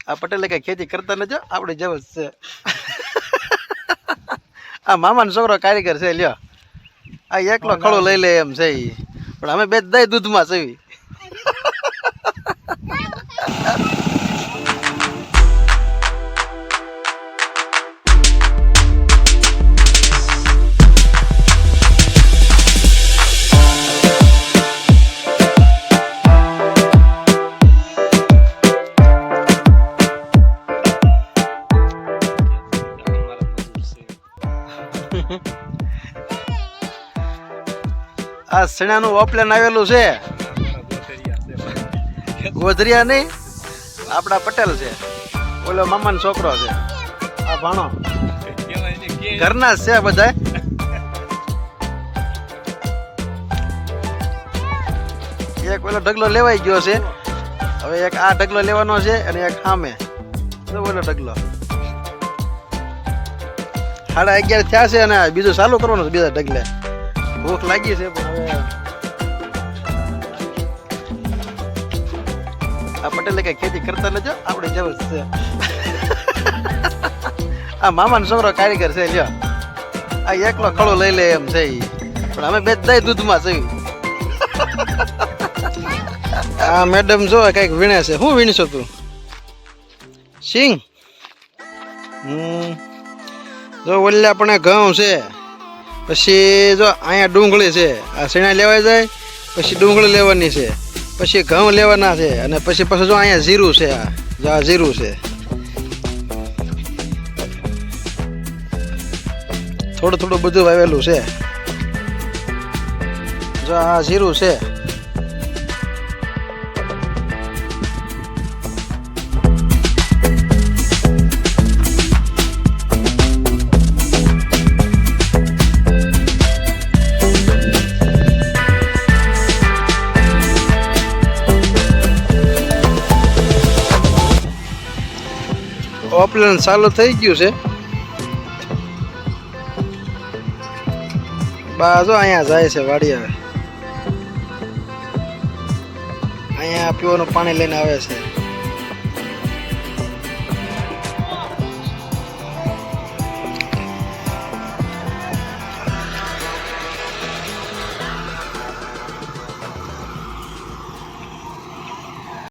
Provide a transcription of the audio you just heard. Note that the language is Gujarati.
આ પટેલે કઈ ખેતી કરતા નથી, આપણે જેવ જ છે. આ મામાનો છોકરો કારીગર છે, લ્યો આ એકલો ખડો લઈ લે એમ છે ઈ. પણ અમે બે દહીં દૂધમાં છે. આ સણાનું ઓપલેન આવેલું છે, ગોધરિયા નહીં, આપડા પટેલ છે, ઓલો મામાનો છોકરો છે, આ ભાણો ઘરના જ છે બધા. એક ઓલો ઢગલો લેવાઈ ગયો છે, હવે એક આ ઢગલો લેવાનો છે અને એક સામે ઓલો ઢગલો. 11:30 થયા છે અને બીજું ચાલુ કરવાનું છે બીજા ઢગલે. ભૂખ લાગી છે પણ હવે આ પટેલે કઈ ખેતી કરતા નથી, આપણે જેવ જ છે. આ મામાનો છોકરો કારીગર છે, લ્યો આ એકલો ખડો લઈ લે એમ છે ઈ. પણ અમે બે દહીં દૂધમાં છે. આ મેડમ જો કઈક વીણે છે. શું વીણશો તું? સિંગ. જો ઓલ્યા પણ ઘઉં છે, પછી જો અહીંયા ડુંગળી છે. આ શેણા લેવાઈ જાય, પછી ડુંગળી લેવાની છે, પછી ઘઉં લેવાના છે, અને પછી જો અહીંયા જીરું છે. આ જો આ જીરું છે, થોડું થોડું બધું વાવેલું છે. જો આ જીરું છે. ઓપલેન ચાલુ થઈ ગયું છે. બાજુ અહીંયા જાય છે વાડી. હવે અહીંયા પીવાનું પાણી લઈને આવે છે.